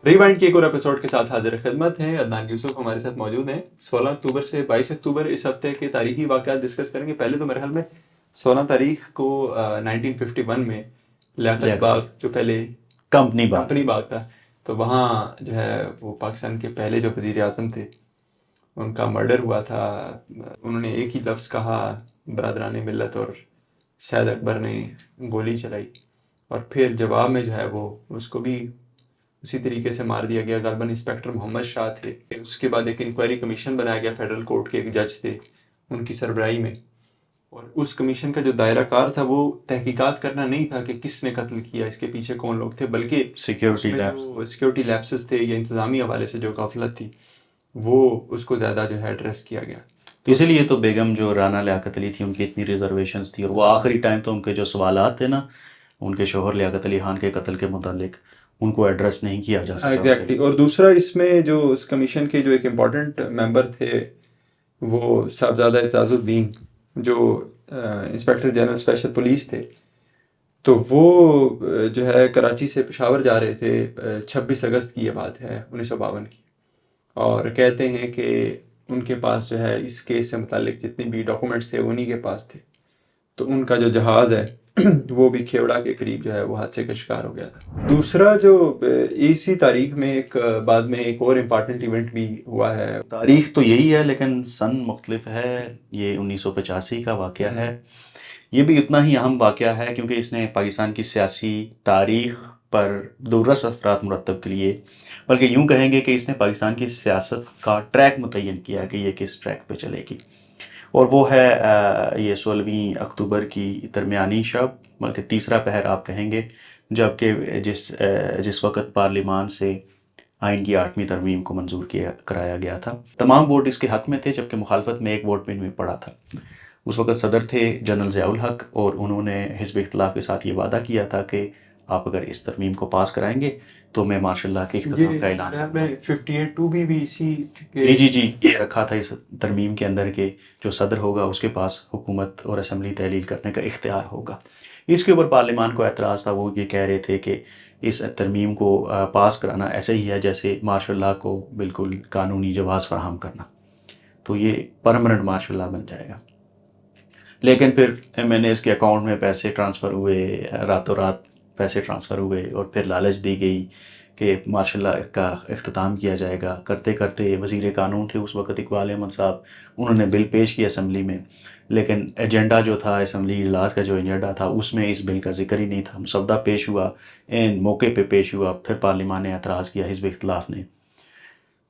Rewind के एक और एपिसोड के साथ हाजिर खिदमत हैं। अदनान यूसुफ हमारे साथ मौजूद हैं। 16 अक्टूबर से 22 अक्टूबर इस हफ्ते के तारीखी वाक़यात डिस्कस करेंगे। पहले तो मेरे ख्याल में 16 तारीख को 1951 में लियाकत लियाकत बाग, जो पहले कंपनी बाग। कंपनी बाग था, तो वहाँ जो है वो पाकिस्तान के पहले जो वज़ीर आज़म थे उनका मर्डर हुआ था। उन्होंने एक ही लफ्ज़ कहा, बरदरान मिल्लत, और सैयद अकबर ने गोली चलाई और फिर जवाब में जो है वो उसको भी उसी तरीके से मार दिया गया। गलबन इंस्पेक्टर मोहम्मद शाह थे। उसके बाद एक इंक्वायरी कमीशन बनाया गया, फेडरल कोर्ट के एक जज थे उनकी सरबराही में, और उस कमीशन का जो दायरा कार था वो तहकीकात करना नहीं था कि किसने कत्ल किया, इसके पीछे कौन लोग थे, बल्कि सिक्योरिटी उसमें लैब्स। जो सिक्योरिटी लैप्सेस थे या इंतज़ामी हवाले से जो गफलत थी वो उसको ज़्यादा जो है एड्रेस किया गया। तो इसीलिए तो बेगम जो राना लियाकत अली थी उनकी इतनी रिजर्वेशंस थी, और वो आखिरी टाइम तो उनके जो सवालात थे ना उनके शोहर लियाकत अली खान के कत्ल के मुतालिक, उनको एड्रेस नहीं किया जा सका उनके एग्जैक्टली। लिए। और दूसरा, इसमें जो उस कमीशन के जो एक इम्पॉर्टेंट मेंबर थे वो साहबजादा एजाजुद्दीन, जो इंस्पेक्टर जनरल स्पेशल पुलिस थे, तो वो जो है कराची से पेशावर जा रहे थे। 26 अगस्त की ये बात है, 1952 की। और कहते हैं कि उनके पास जो है इस केस से मुतालिक जितने भी डॉक्यूमेंट्स थे उन्हीं के पास थे। तो उनका जो जहाज़ है वो भी खेवड़ा के करीब जो है वो हादसे का शिकार हो गया था। दूसरा जो इसी तारीख में एक बाद में एक और इम्पॉर्टेंट इवेंट भी हुआ है। तारीख तो यही है लेकिन सन मुख्तलिफ है। ये 1985 का वाक़या है। ये भी उतना ही अहम वाक़या है क्योंकि इसने पाकिस्तान की सियासी तारीख पर दूररस असरात मुरतब लिए, बल्कि यूँ कहेंगे कि इसने पाकिस्तान की सियासत का ट्रैक मुतय्यन किया कि ये किस ट्रैक पे चलेगी। और वो है ये 16 अक्टूबर की दरमियानी शब, बल्कि तीसरा पहर आप कहेंगे, जबकि जिस वक्त पार्लिमान से आइन की 8वीं तरमीम को मंजूर किया कराया गया था। तमाम वोट इसके हक में थे, जबकि मुखालफत में एक वोट में पड़ा था। उस वक्त सदर थे जनरल ज़ियाउल हक, और उन्होंने हिज़्ब इख्तिलाफ के साथ ये वादा किया था कि आप अगर इस तरमीम को पास कराएंगे तो मैं मार्शल लॉ के ये इख्तिताम का मेरे ऐलान ख्याल करूँगा। में 58 टू भी इसी के। जी जी जी, ये रखा था इस तरमीम के अंदर के जो सदर होगा उसके पास हुकूमत और असम्बली तहलील करने का इख्तियार होगा। इसके ऊपर पार्लिमान को एतराज़ था। वो ये कह रहे थे कि इस तरमीम को पास कराना ऐसे ही है जैसे मार्शल लॉ को बिल्कुल कानूनी जवाज़ फराहम करना, तो ये परमानेंट मार्शल लॉ बन जाएगा। लेकिन फिर एमएनएस के अकाउंट में पैसे ट्रांसफ़र हुए, रातों रात पैसे ट्रांसफ़र हुए, और फिर लालच दी गई कि मार्शल लॉ का इख्तिताम किया जाएगा। करते करते वज़ीर कानून थे उस वक़्त इकबाल अहमद साहब, उन्होंने बिल पेश किया असम्बली में, लेकिन एजेंडा जो था असम्बली इजलास का जो एजेंडा था उसमें इस बिल का ज़िक्र ही नहीं था। मुसवदा पेश हुआ, एन मौके पे पेश हुआ, फिर पार्लिमान ने एतराज़ किया, हिज़्ब इख्तिलाफ ने।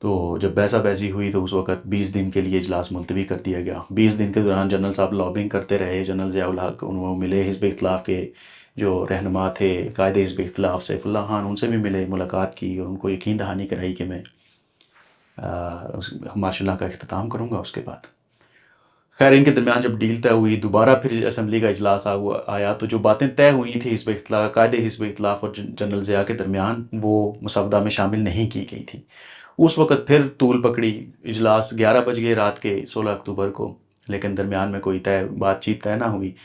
तो जब बहसा बहसी हुई तो उस वक़्त 20 दिन के लिए इजलास मुलतवी कर दिया गया। 20 दिन के दौरान जनरल साहब लॉबिंग करते रहे। जनरल ज़ियाउल हक उनको मिले, हिज़्ब इख्तिलाफ के जो रहनुमा थे, कायदे हिज़्ब इख्तिलाफ सैफुल्लाह खान, उनसे भी मिले, मुलाकात की और उनको यकीन दहानी कराई कि मैं मार्शल लॉ का इख्तिताम करूँगा उसके बाद। खैर इनके दरमियान जब डील तय हुई, दोबारा फिर असम्बली का इजलास आया, तो जो बातें तय हुई थी हिज़्ब इख्तिलाफ, कायदे हिज़्ब इख्तिलाफ और जनरल ज़िया के दरमियान, वो मसवदा में शामिल नहीं की गई थी। उस वक़्त फिर तूल पकड़ी। इजलास 11 बज गए रात के 16 अक्टूबर को, लेकिन दरमियान में कोई बातचीत तय ना हुई।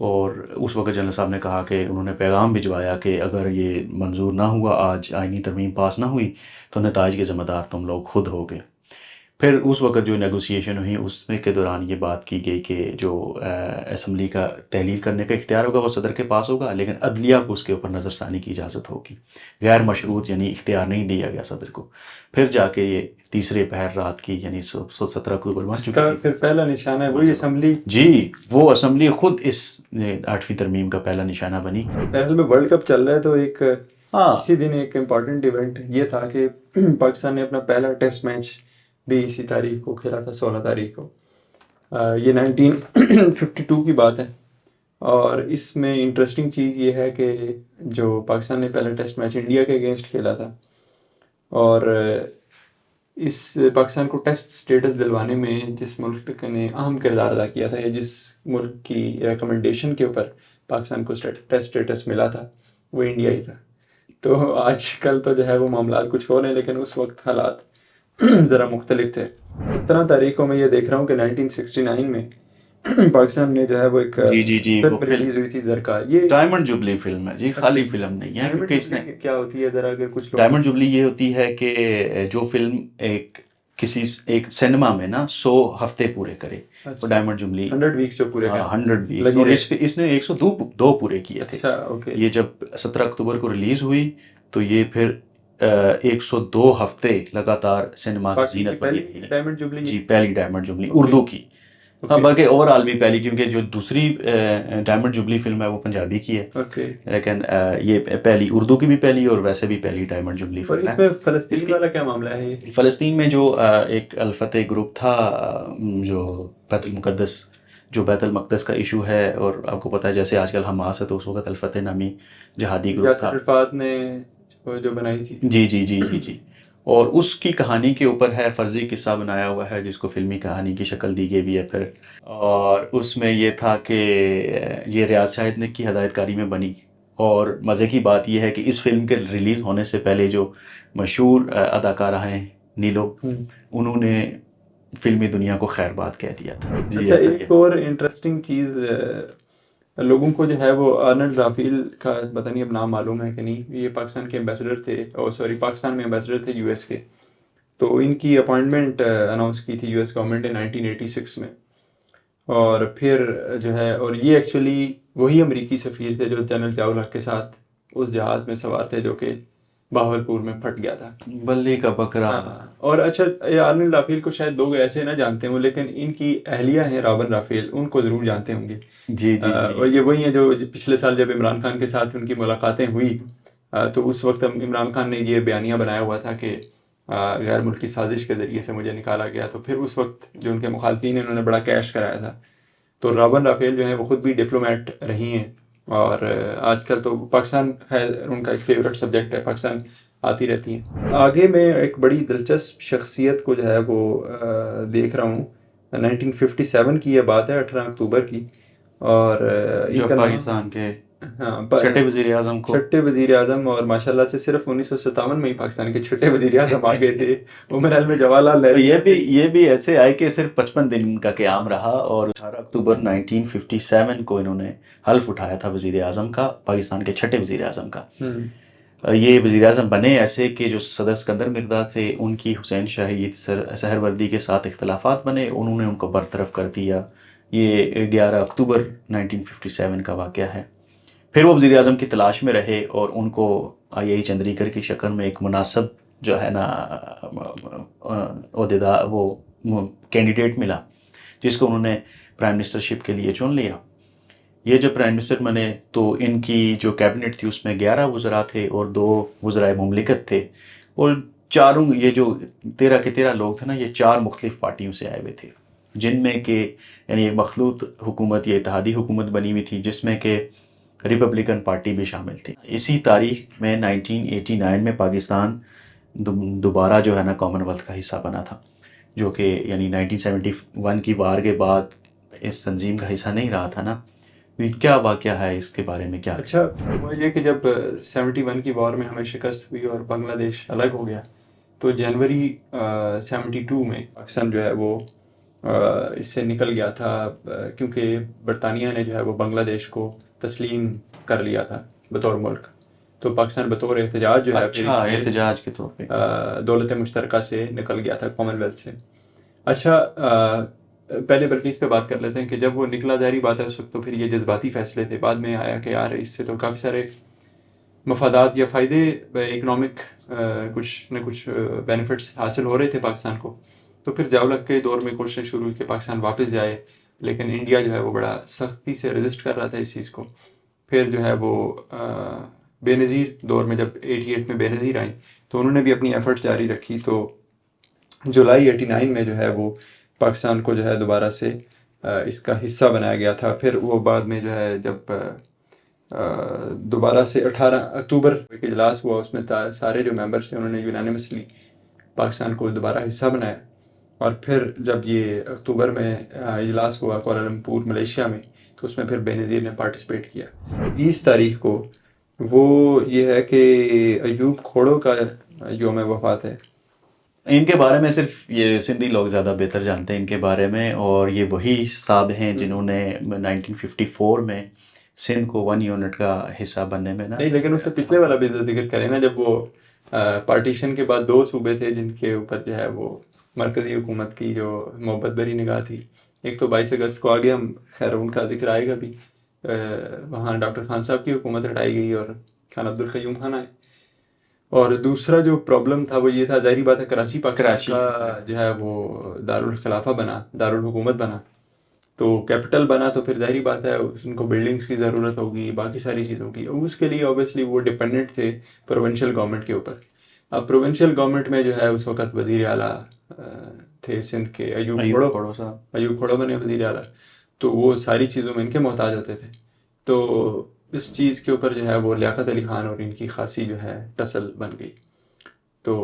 और उस वक़्त जनरल साहब ने कहा कि उन्होंने पैगाम भिजवाया कि अगर ये मंजूर ना हुआ, आज आइनी तरमीम पास ना हुई, तो नताइज के ज़िम्मेदार तुम लोग खुद होगे। फिर उस वक़्त जो नेगोशिएशन हुई उसमें के दौरान ये बात की गई कि जो असम्बली का तहलील करने का इख्तियार होगा वो सदर के पास होगा, लेकिन अदलिया को उसके ऊपर नज़रसानी की इजाज़त होगी। गैर मशरूत यानी इख्तियार नहीं दिया गया सदर को। फिर जाके ये तीसरे पहर रात की यानी 17 अक्टूबर बन चुकी इसका थी। फिर पहला निशाना है वही असम्बली। जी, वो असम्बली खुद इस 8वीं तरमीम का पहला निशाना बनी। पहले में वर्ल्ड कप चल रहा है, तो एक हाँ। इसी दिन एक इम्पॉर्टेंट इवेंट ये था कि पाकिस्तान ने अपना पहला टेस्ट मैच भी इसी तारीख को खेला था, 16 तारीख को। ये 1952 की बात है। और इसमें इंटरेस्टिंग चीज़ ये है कि जो पाकिस्तान ने पहला टेस्ट मैच इंडिया के अगेंस्ट खेला था, और इस पाकिस्तान को टेस्ट स्टेटस दिलवाने में जिस मुल्क ने अहम किरदार अदा किया था, या जिस मुल्क की रिकमेंडेशन के ऊपर पाकिस्तान को टेस्ट स्टेटस मिला था, वो इंडिया ही था। तो आजकल तो जो है वो मामला कुछ और हैं, लेकिन उस वक्त हालात ज़रा मुख्तलिफ थे। 17 तारीख को मैं ये देख रहा हूँ कि 1969 में पाकिस्तान में जो है वो एक जी जी जी, वो फिल्म फिल्म रिलीज हुई थी जरका, ये डायमंड जुबली फिल्म है जी, अच्छा, खाली फिल्म नहीं है, डायमंड क्योंकि जुबली इसने क्या होती है, जरा अगर कुछ लोगों डायमंड जुबली ये होती है कि जो फिल्म एक किसी एक सिनेमा में ना 100 हफ्ते पूरे करे, वो अच्छा डायमंड जुबली। 100 वीक्स जो पूरे हाँ, करने 100 वीक्स, लगी और रहे। इसने 102 पूरे किए थे। अच्छा ओके। ये जब 17 अक्टूबर को रिलीज हुई, तो ये फिर 102 हफ्ते लगातार सिनेमा की पाकिस्तान की जीनत बनी पहली रही। डायमंड जुबली जी, है। पहली डायमंड जुबली ओके उर्दू की। हाँ, ओके बल्कि ओवरऑल भी पहली, क्योंकि जो दूसरी डायमंड जुबली फिल्म है वो पंजाबी की है, ओके। लेकिन ये पहली उर्दू की भी पहली और वैसे भी पहली डायमंड जुबली और फिल्म है। इसमें फलस्तीन इसकी वाला क्या मामला है ये? फ़लस्तीन में जो एक अल फतेह ग्रुप था, जो बैतुल मुक़द्दस, जो बैतुल मक़दस का इशू है, और आपको पता है जैसे आजकल हमास है, तो उस वक़्त अल फतेह नामी जिहादी ग्रुप यासिर था। अरफात ने जो बनाई थी। जी जी जी जी जी। और उसकी कहानी के ऊपर है, फ़र्ज़ी किस्सा बनाया हुआ है जिसको फ़िल्मी कहानी की शक्ल दी गई भी है फिर। और उसमें ये था कि ये रियाज शाहिद ने की हदायतकारी में बनी। और मज़े की बात ये है कि इस फ़िल्म के रिलीज़ होने से पहले जो मशहूर अदाकारा हैं नीलो, हम्म। उन्होंने फ़िल्मी दुनिया को खैरबाद कह दिया था। जी, अच्छा, ऐसा ही एक है। और इंटरेस्टिंग चीज़ लोगों को जो है वो आर्नल्ड राफेल का पता नहीं अब नाम मालूम है कि नहीं, ये पाकिस्तान के एम्बेसडर थे, और सॉरी पाकिस्तान में एम्बेसडर थे यूएस के। तो इनकी अपॉइंटमेंट अनाउंस की थी यूएस गवर्नमेंट ने 1986 में। और फिर जो है, और ये एक्चुअली वही अमेरिकी सफ़ीर थे जो जनरल ज़ियाउल हक के साथ उस जहाज़ में सवार थे जो कि बहावलपुर में फट गया था। बल्ली का बकरा। हाँ, और अच्छा, ये आर्मिन राफेल को शायद लोग ऐसे ना जानते हों, लेकिन इनकी अहलिया हैं राबन राफेल, उनको ज़रूर जानते होंगे। जी जी जी। और ये वही हैं जो पिछले साल जब इमरान खान के साथ उनकी मुलाकातें हुई, तो उस वक्त इमरान खान ने ये बयानिया बनाया हुआ था कि गैर मुल्की साजिश के ज़रिए से मुझे निकाला गया। तो फिर उस वक्त जो उनके मुखालफिन हैं उन्होंने बड़ा कैश कराया था। तो राबन राफेल जो है वो खुद भी डिप्लोमेट रही हैं, और आजकल तो पाकिस्तान है उनका एक फेवरेट सब्जेक्ट है, पाकिस्तान आती रहती हैं। आगे मैं एक बड़ी दिलचस्प शख्सियत को जो है वो देख रहा हूँ। 1957 की यह बात है, 18 अक्टूबर की। और जब इनका नाम, पाकिस्तान के हाँ, छठे वज़ीर आज़म को। छठे वजीर आजम, और माशाल्लाह से सिर्फ 1957 में ही पाकिस्तान के छठे वजीर आजम आ गए थे। उमर में जवाहरलाल तो नेहरू जैसे। ये भी ऐसे आए कि सिर्फ 55 दिन का क़याम रहा, और 18 अक्टूबर 1957 को इन्होंने हल्फ उठाया था वज़ीर आज़म का, पाकिस्तान के छठे वज़ीर आज़म का। हम्म। ये वज़ीर आज़म बने ऐसे कि जो सदर सिकंदर मिर्ज़ा थे, उनकी हुसैन शाही सहरवर्दी के साथ इख्तलाफात बने, उन्होंने उनको बरतरफ कर दिया। ये 11 अक्टूबर 1957 का वाक़या है। फिर वो वज़ीर आज़म की तलाश में रहे, और उनको आई चंद्रीकर की शक्ल में एक मुनासिब जो है ना ओहदेदार, वो कैंडिडेट मिला, जिसको उन्होंने प्राइम मिनिस्टरशिप के लिए चुन लिया। ये जब प्राइम मिनिस्टर बने, तो इनकी जो कैबिनेट थी उसमें 11 वज़रा थे और 2 वज़राए मुमलिकत थे। और चारों ये जो 13 के 13 लोग थे ना, ये 4 मुख्तलिफ पार्टियों से आए हुए थे, जिनमें कि यानी एक मखलूत हुकूमत या इत्तेहादी हुकूमत बनी हुई थी, जिसमें कि रिपब्लिकन पार्टी भी शामिल थी। इसी तारीख में 1989 में पाकिस्तान दोबारा जो है ना कॉमनवेल्थ का हिस्सा बना था, जो कि यानी 1971 की वार के बाद इस तंजीम का हिस्सा नहीं रहा था ना। तो क्या वाक़या है इसके बारे में क्या? अच्छा, हुआ ये कि जब 71 की वॉर में हमें शिकस्त हुई और बांग्लादेश अलग हो गया, तो जनवरी 72 में पाकिस्तान जो है वो इससे निकल गया था, क्योंकि बरतानिया ने जो है वो बांग्लादेश को तस्लीम कर लिया था बतौर मुल्क। तो पाकिस्तान बतौर एहतजाज जो है फिर अच्छा, एहतजाज के तौर पे। दौलत मुश्तरका से निकल गया था, कॉमनवेल्थ से। अच्छा, पहले बल्कि इस पे बात कर लेते हैं कि जब वो निकला, ज़ाहिर बात है उस वक्त तो फिर ये जज्बाती फ़ैसले थे। बाद में आया कि यार इससे तो काफ़ी सारे मफादात या फ़ायदे, इकनॉमिक कुछ न कुछ बेनिफिट्स हासिल हो रहे थे पाकिस्तान को। तो फिर ज़ियाउल के दौर में कोशिश शुरू हुई कि पाकिस्तान वापस जाए, लेकिन इंडिया जो है वो बड़ा सख्ती से रेजिस्ट कर रहा था इस चीज़ को। फिर जो है वो बेनज़ीर दौर में, जब 88 में बेनज़ीर आई, तो उन्होंने भी अपनी एफ़र्ट्स जारी रखी। तो जुलाई 89 में जो है वो पाकिस्तान को जो है दोबारा से इसका हिस्सा बनाया गया था। फिर वो बाद में जो है जब दोबारा से 18 अक्टूबर के इजलास हुआ, उसमें सारे जो मेंबर्स थे उन्होंने यूनानिमसली पाकिस्तान को दोबारा हिस्सा बनाया। और फिर जब ये अक्टूबर में इजलास हुआ कोलालमपुर मलेशिया में, तो उसमें फिर बेनज़ीर ने पार्टिसिपेट किया। 20 तारीख को वो ये है कि अयूब खोड़ो का यौम वफ़ात है। इनके बारे में सिर्फ ये सिंधी लोग ज़्यादा बेहतर जानते हैं इनके बारे में, और ये वही साहब हैं जिन्होंने 1954 में सिंध को 1 यूनिट का हिस्सा बनने में ना। नहीं, लेकिन उससे पिछले वाला भी जिक्र करें ना, जब वो पार्टीशन के बाद दो सूबे थे जिनके ऊपर जो है वो मरकज़ी हुकूमत की जो मोहब्बत भरी निगाह थी। एक तो 22 अगस्त को आगे हम खैर उनका जिक्र आएगा भी, वहाँ डॉक्टर खान साहब की हुकूमत हटाई गई और खान अब्दुल क़य्यूम खान आए। और दूसरा जो प्रॉब्लम था वो ये था, ज़ाहिर बात है कराची पाकिस्तान का जो है वो दारुल खिलाफा बना, दारुल हुकूमत बना, तो कैपिटल बना, तो फिर ज़ाहिर बात है उनको बिल्डिंग्स की ज़रूरत होगी, बाकी सारी चीज़ों की। उसके लिए ऑब्वियसली वो डिपेंडेंट थे प्रोविंशियल गवर्नमेंट के ऊपर। अब प्रोविंशियल गवर्नमेंट में जो है उस वक्त वज़ीर आला थे सिंध के अयूब खड़ो साहब, अयूब खड़ो बने वज़ीर आला, तो वो सारी चीज़ों में इनके मोहताज होते थे। तो इस चीज़ के ऊपर जो है वो लियाकत अली खान और इनकी खासी जो है टसल बन गई। तो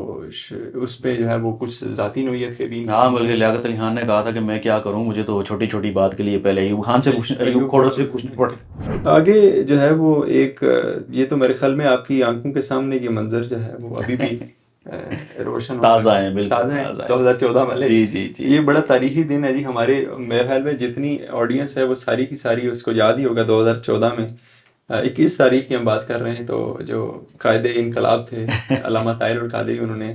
उसमें जो है वो कुछ ज़ाती नोयत के भी। हाँ, बल्कि लियाकत अली खान ने कहा था कि मैं क्या करूं, मुझे तो छोटी छोटी बात के लिए पहले अयूब खान से पूछना, अयूब खोड़ो से पूछना पड़ता। आगे जो है वो एक ये तो मेरे ख्याल में आपकी आंखों के सामने ये मंजर जो है वो अभी भी रोशन ताज़ा है, बिल्कुल ताज़ा है 2014 वाले। जी जी जी, ये बड़ा तारीखी दिन है जी हमारे, मेरे ख्याल में जितनी ऑडियंस है वो सारी की सारी उसको याद ही होगा। 2014 में 21 तारीख की हम बात कर रहे हैं, तो जो कायदे इनकलाब थे अल्लामा ताहिर कादरी, उन्होंने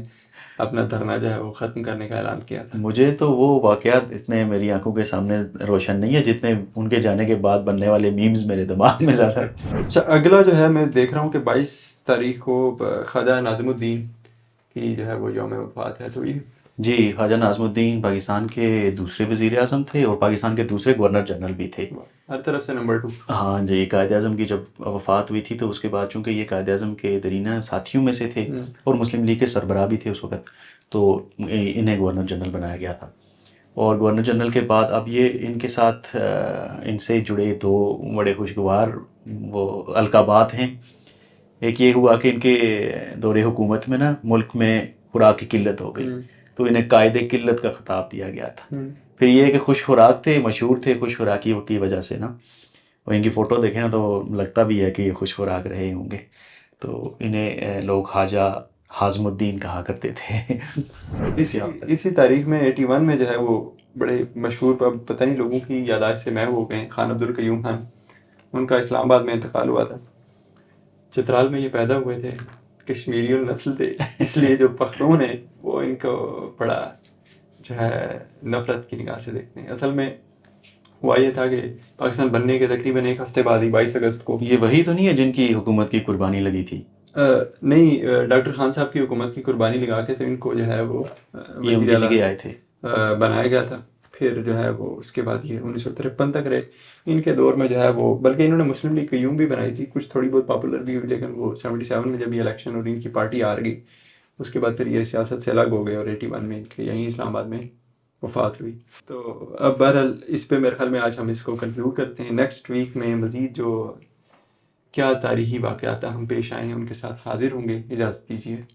अपना धरना जो है वो ख़त्म करने का ऐलान किया था। मुझे तो वो वाक़यात इतने मेरी आंखों के सामने रोशन नहीं है जितने उनके जाने के बाद बनने वाले मीम्स मेरे दिमाग में ज़्यादा। अच्छा, अगला जो है मैं देख रहा हूँ कि 22 तारीख को ख्वाजा नाज़मुद्दीन की जो है वो यौम वफ़ात है। तो ये जी, ख्वाजा नाज़मुद्दीन पाकिस्तान के दूसरे वज़ीर आज़म थे और पाकिस्तान के दूसरे गवर्नर जनरल भी थे। हर तरफ से नंबर 2। हाँ जी, कायद-ए-आज़म की जब वफ़ात हुई थी तो उसके बाद चूँकि ये कायद-ए-आज़म के दरीना साथियों में से थे और मुस्लिम लीग के सरबराह भी थे उस वक़्त, तो इन्हें गवर्नर जनरल बनाया गया था। और गवर्नर जनरल के बाद अब ये इनके साथ इनसे जुड़े दो बड़े खुशगवार वो अलक़ाबात हैं। एक ये हुआ कि इनके दौरे हुकूमत में ना मुल्क में खुराक की किल्लत हो गई, तो इन्हें कायदे किल्लत का ख़िताब दिया गया था। फिर ये कि खुश खुराक थे, मशहूर थे खुश खुराकी की वजह से ना, और इनकी फ़ोटो देखें ना तो लगता भी है कि ये खुश खुराक रहे होंगे। तो इन्हें लोग ख्वाजा हाज़मुद्दीन कहा करते थे। इसी तारीख में 81 में जो है वो बड़े मशहूर, अब पता नहीं लोगों की यादाश्त से महव हो गए, खान अब्दुल क़य्यूम खान, उनका इस्लामाबाद में इंतकाल हुआ था। चित्राल में ये पैदा हुए थे, कश्मीरी नस्ल थे, इसलिए जो पख्तून है वो इनको बड़ा जो है नफरत की निगाह से देखते हैं। असल में हुआ ये था कि पाकिस्तान बनने के तकरीबन एक हफ्ते बाद ही 22 अगस्त को, ये वही तो नहीं है जिनकी हुकूमत की कुर्बानी लगी थी? नहीं, डॉक्टर खान साहब की हुकूमत की कुर्बानी लगा के तो इनको जो है वो ये उनके जगह आए थे, बनाया गया था। फिर जो है वो उसके बाद ये 1953 तक रहे। इनके दौर में जो है वो, बल्कि इन्होंने मुस्लिम लीग क़य्यूम भी बनाई थी, कुछ थोड़ी बहुत पॉपुलर भी हुई, लेकिन वो 77 में जब ये इलेक्शन और इनकी पार्टी हार गई, उसके बाद फिर ये सियासत से अलग हो गए और 81 में इनके यहीं इस्लामाबाद में वफ़ात हुई। तो अब बहरहाल इस पे मेरे ख्याल में आज हम इसको कंक्लूड करते हैं। नेक्स्ट वीक में मज़ीद जो क्या तारीख़ी वाक़यात हम पेश आए हैं उनके साथ हाजिर होंगे। इजाज़त दीजिए।